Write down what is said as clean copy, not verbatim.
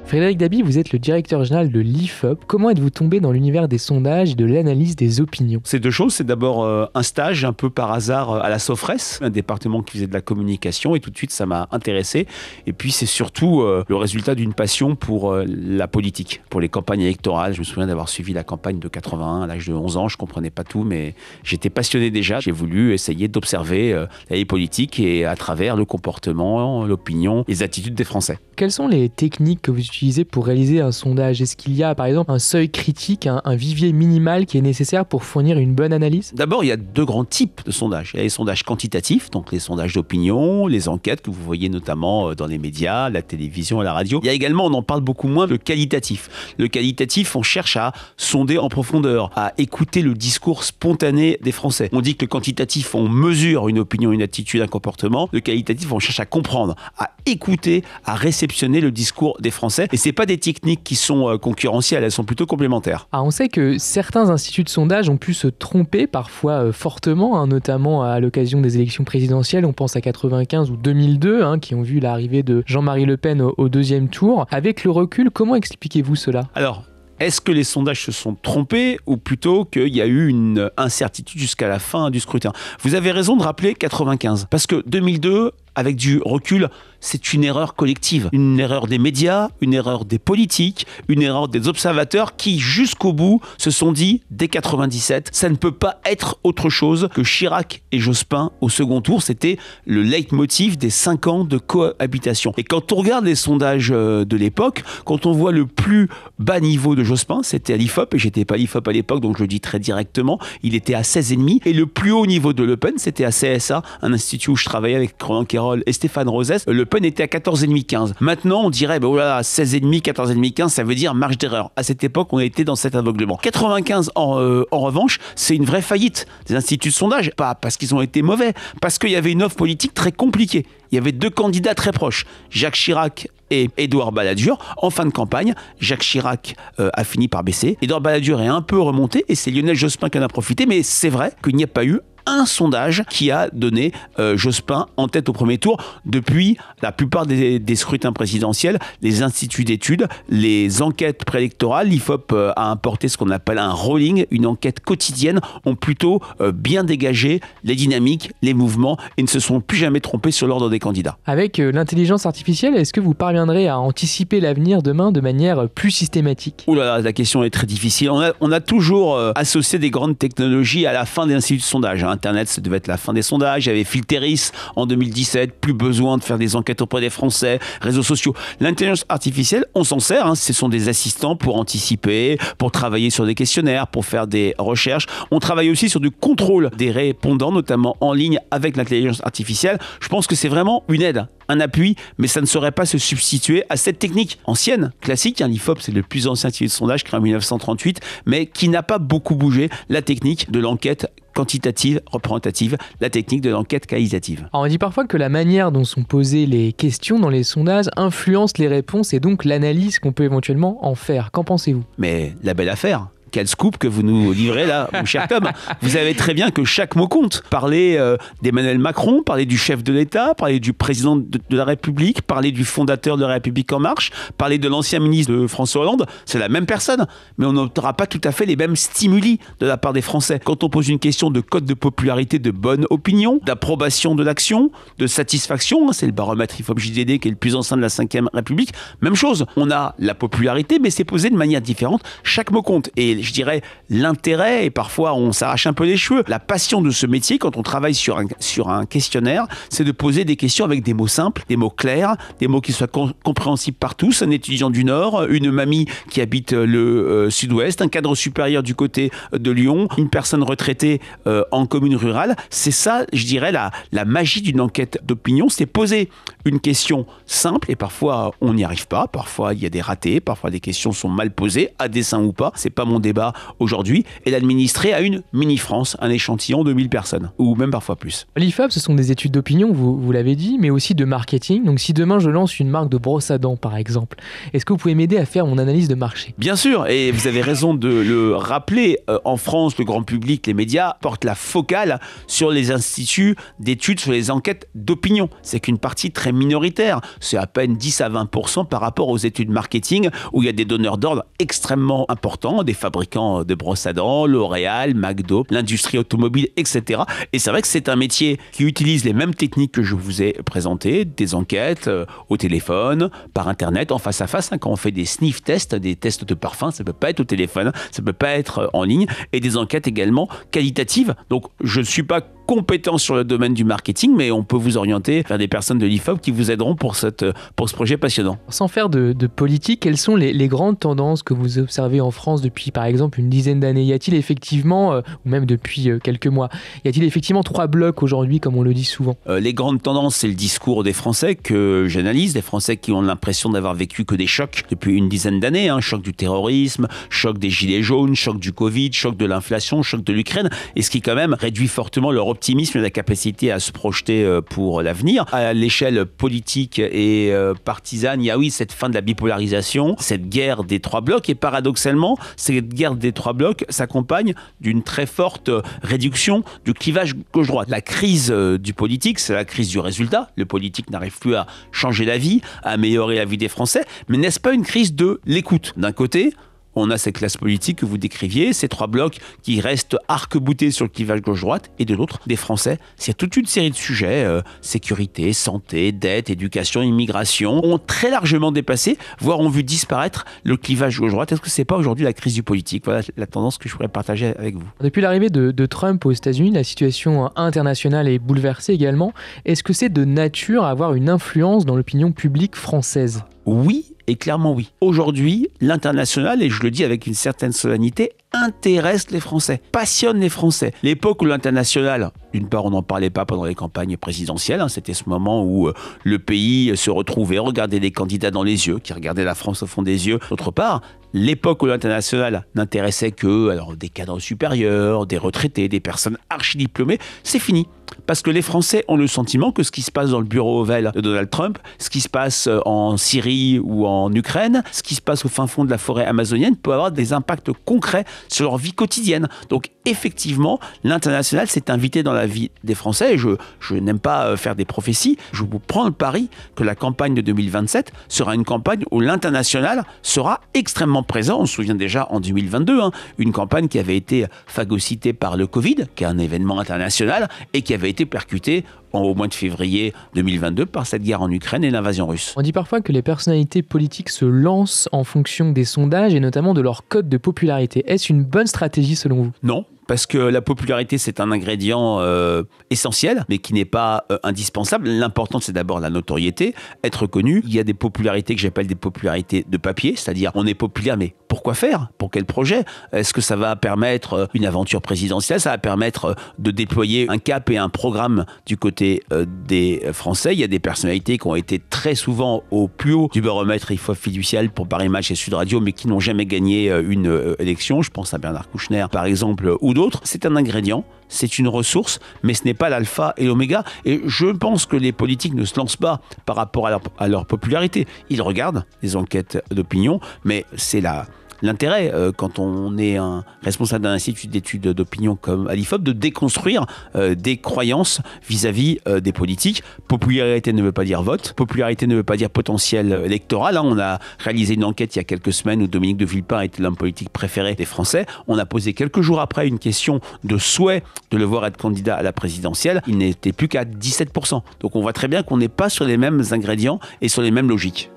Frédéric Dabi, vous êtes le directeur général de l'IFOP. Comment êtes-vous tombé dans l'univers des sondages et de l'analyse des opinions? C'est deux choses. C'est d'abord un stage un peu par hasard à la Sofres, un département qui faisait de la communication, et tout de suite ça m'a intéressé. Et puis c'est surtout le résultat d'une passion pour la politique, pour les campagnes électorales. Je me souviens d'avoir suivi la campagne de 81 à l'âge de 11 ans. Je comprenais pas tout, mais j'étais passionné déjà. J'ai voulu essayer d'observer la vie politique et à travers le comportement, l'opinion, les attitudes des Français. Quelles sont les techniques que vous utilisez pour réaliser un sondage? Est-ce qu'il y a par exemple un seuil critique, un vivier minimal qui est nécessaire pour fournir une bonne analyse? D'abord, il y a deux grands types de sondages. Il y a les sondages quantitatifs, donc les sondages d'opinion, les enquêtes que vous voyez notamment dans les médias, la télévision et la radio. Il y a également, on en parle beaucoup moins, le qualitatif. Le qualitatif, on cherche à sonder en profondeur, à écouter le discours spontané des Français. On dit que le quantitatif, on mesure une opinion, une attitude, un comportement. Le qualitatif, on cherche à comprendre, à écouter, à réceptionner le discours des Français. Et c'est pas des techniques qui sont concurrentielles, elles sont plutôt complémentaires. Ah, on sait que certains instituts de sondage ont pu se tromper, parfois fortement, notamment à l'occasion des élections présidentielles. On pense à 95 ou 2002, qui ont vu l'arrivée de Jean-Marie Le Pen au deuxième tour. Avec le recul, comment expliquez-vous cela? Alors, est-ce que les sondages se sont trompés ou plutôt qu'il y a eu une incertitude jusqu'à la fin du scrutin? Vous avez raison de rappeler 95, parce que 2002, avec du recul, c'est une erreur collective. Une erreur des médias, une erreur des politiques, une erreur des observateurs qui, jusqu'au bout, se sont dit, dès 97, ça ne peut pas être autre chose que Chirac et Jospin au second tour. C'était le leitmotiv des 5 ans de cohabitation. Et quand on regarde les sondages de l'époque, quand on voit le plus bas niveau de Jospin, c'était à l'IFOP, et j'étais pas à l'IFOP à l'époque, donc je le dis très directement, il était à 16,5, et le plus haut niveau de Le Pen, c'était à CSA, un institut où je travaillais avec Roland Quérol et Stéphane Rosès. Le Pen était à 14,5-15. Maintenant, on dirait, 16,5, 14,5, 15, ça veut dire marge d'erreur. À cette époque, on était dans cet aveuglement. 95, en revanche, c'est une vraie faillite des instituts de sondage. Pas parce qu'ils ont été mauvais, parce qu'il y avait une offre politique très compliquée. Il y avait deux candidats très proches, Jacques Chirac et Édouard Balladur. En fin de campagne, Jacques Chirac a fini par baisser. Édouard Balladur est un peu remonté et c'est Lionel Jospin qui en a profité. Mais c'est vrai qu'il n'y a pas eu un sondage qui a donné Jospin en tête au premier tour. Depuis la plupart des scrutins présidentiels, les instituts d'études, les enquêtes préélectorales, l'IFOP a importé ce qu'on appelle un rolling, une enquête quotidienne, ont plutôt bien dégagé les dynamiques, les mouvements et ne se sont plus jamais trompés sur l'ordre des candidats. Avec l'intelligence artificielle, est-ce que vous parviendrez à anticiper l'avenir demain de manière plus systématique? Ouh là là, la question est très difficile. On a toujours associé des grandes technologies à la fin des instituts de sondage. Internet, ça devait être la fin des sondages. Il y avait Filteris en 2017, plus besoin de faire des enquêtes auprès des Français, réseaux sociaux. L'intelligence artificielle, on s'en sert, ce sont des assistants pour anticiper, pour travailler sur des questionnaires, pour faire des recherches. On travaille aussi sur du contrôle des répondants, notamment en ligne avec l'intelligence artificielle. Je pense que c'est vraiment une aide, un appui, mais ça ne saurait pas se substituer à cette technique ancienne, classique. L'IFOP, c'est le plus ancien institut de sondage créé en 1938, mais qui n'a pas beaucoup bougé, la technique de l'enquête quantitative, représentative, la technique de l'enquête qualitative. Alors on dit parfois que la manière dont sont posées les questions dans les sondages influence les réponses et donc l'analyse qu'on peut éventuellement en faire. Qu'en pensez-vous? Mais la belle affaire! Quel scoop que vous nous livrez là, mon cher Tom. Vous savez très bien que chaque mot compte. Parler d'Emmanuel Macron, parler du chef de l'État, parler du président de la République, parler du fondateur de la République En Marche, parler de l'ancien ministre de François Hollande, c'est la même personne. Mais on n'aura pas tout à fait les mêmes stimuli de la part des Français. Quand on pose une question de cote de popularité, de bonne opinion, d'approbation de l'action, de satisfaction, c'est le baromètre IFOP-JDD qui est le plus ancien de la 5e République, même chose. On a la popularité, mais c'est posé de manière différente. Chaque mot compte. Et je dirais l'intérêt, et parfois on s'arrache un peu les cheveux, la passion de ce métier quand on travaille sur un questionnaire, c'est de poser des questions avec des mots simples, des mots clairs, des mots qui soient compréhensibles par tous. Un étudiant du Nord, une mamie qui habite le Sud-Ouest, un cadre supérieur du côté de Lyon, une personne retraitée en commune rurale. C'est ça, je dirais, la magie d'une enquête d'opinion, c'est poser une question simple, et parfois on n'y arrive pas, parfois il y a des ratés, parfois des questions sont mal posées, à dessein ou pas, c'est pas mon débat. débat aujourd'hui et l'administrer à une mini-France, un échantillon de 1000 personnes, ou même parfois plus. L'IFOP, ce sont des études d'opinion, vous l'avez dit, mais aussi de marketing. Donc si demain je lance une marque de brosse à dents, par exemple, est-ce que vous pouvez m'aider à faire mon analyse de marché? Bien sûr, et vous avez raison de le rappeler. En France, le grand public, les médias portent la focale sur les instituts d'études, sur les enquêtes d'opinion. C'est qu'une partie très minoritaire. C'est à peine 10 à 20% par rapport aux études marketing, où il y a des donneurs d'ordre extrêmement importants, des fabricants de brosses à dents, L'Oréal, McDo, l'industrie automobile, etc. Et c'est vrai que c'est un métier qui utilise les mêmes techniques que je vous ai présentées, des enquêtes au téléphone, par Internet, en face à face, quand on fait des sniff tests, des tests de parfum, ça ne peut pas être au téléphone, ça ne peut pas être en ligne, et des enquêtes également qualitatives. Donc je ne suis pas compétent sur le domaine du marketing, mais on peut vous orienter vers des personnes de l'IFOP qui vous aideront pour ce projet passionnant. Sans faire de politique, quelles sont les grandes tendances que vous observez en France depuis par exemple une dizaine d'années? Y a-t-il effectivement, ou même depuis quelques mois, y a-t-il effectivement 3 blocs aujourd'hui comme on le dit souvent? Les grandes tendances, c'est le discours des Français que j'analyse, des Français qui ont l'impression d'avoir vécu que des chocs depuis une dizaine d'années, choc du terrorisme, choc des gilets jaunes, choc du Covid, choc de l'inflation, choc de l'Ukraine, et ce qui quand même réduit fortement leur optimisme et la capacité à se projeter pour l'avenir. À l'échelle politique et partisane, il y a cette fin de la bipolarisation, cette guerre des 3 blocs, et paradoxalement, cette guerre des 3 blocs s'accompagne d'une très forte réduction du clivage gauche-droite. La crise du politique, c'est la crise du résultat. Le politique n'arrive plus à changer la vie, à améliorer la vie des Français, mais n'est-ce pas une crise de l'écoute? D'un côté, on a cette classe politique que vous décriviez, ces 3 blocs qui restent arc-boutés sur le clivage gauche-droite, et de l'autre, des Français. Il y a toute une série de sujets, sécurité, santé, dette, éducation, immigration, ont très largement dépassé, voire ont vu disparaître le clivage gauche-droite. Est-ce que c'est pas aujourd'hui la crise du politique? Voilà la tendance que je pourrais partager avec vous. Depuis l'arrivée de Trump aux États-Unis, la situation internationale est bouleversée également. Est-ce que c'est de nature à avoir une influence dans l'opinion publique française? Oui, et clairement oui. Aujourd'hui, l'international, et je le dis avec une certaine solennité, intéresse les Français, passionne les Français. L'époque où l'international, d'une part, on n'en parlait pas pendant les campagnes présidentielles, c'était ce moment où le pays se retrouvait, regardait les candidats dans les yeux, qui regardaient la France au fond des yeux. D'autre part, l'époque où l'international n'intéressait que des cadres supérieurs, des retraités, des personnes archi-diplômées, c'est fini. Parce que les Français ont le sentiment que ce qui se passe dans le bureau ovale de Donald Trump, ce qui se passe en Syrie ou en Ukraine, ce qui se passe au fin fond de la forêt amazonienne peut avoir des impacts concrets sur leur vie quotidienne. Donc effectivement, l'international s'est invité dans la vie des Français. Et je n'aime pas faire des prophéties. Je vous prends le pari que la campagne de 2027 sera une campagne où l'international sera extrêmement présent. On se souvient déjà en 2022, une campagne qui avait été phagocytée par le Covid, qui est un événement international, et qui avait été percutée au mois de février 2022 par cette guerre en Ukraine et l'invasion russe. On dit parfois que les personnalités politiques se lancent en fonction des sondages et notamment de leur cote de popularité. Est-ce une bonne stratégie selon vous? Non. Parce que la popularité, c'est un ingrédient essentiel, mais qui n'est pas indispensable. L'important, c'est d'abord la notoriété, être connu. Il y a des popularités que j'appelle des popularités de papier, c'est-à-dire on est populaire, mais pourquoi faire? Pour quel projet? Est-ce que ça va permettre une aventure présidentielle? Ça va permettre de déployer un cap et un programme du côté des Français. Il y a des personnalités qui ont été très souvent au plus haut du baromètre IFOP fiducial pour Paris Match et Sud Radio, mais qui n'ont jamais gagné une élection. Je pense à Bernard Kouchner, par exemple, ou d'autres. C'est un ingrédient, c'est une ressource, mais ce n'est pas l'alpha et l'oméga. Et je pense que les politiques ne se lancent pas par rapport à leur popularité. Ils regardent les enquêtes d'opinion, mais c'est l'intérêt, quand on est un responsable d'un institut d'études d'opinion comme à l'IFOP, de déconstruire des croyances vis-à-vis des politiques. Popularité ne veut pas dire vote, popularité ne veut pas dire potentiel électoral. On a réalisé une enquête il y a quelques semaines où Dominique de Villepin était l'homme politique préféré des Français. On a posé quelques jours après une question de souhait de le voir être candidat à la présidentielle. Il n'était plus qu'à 17%. Donc on voit très bien qu'on n'est pas sur les mêmes ingrédients et sur les mêmes logiques.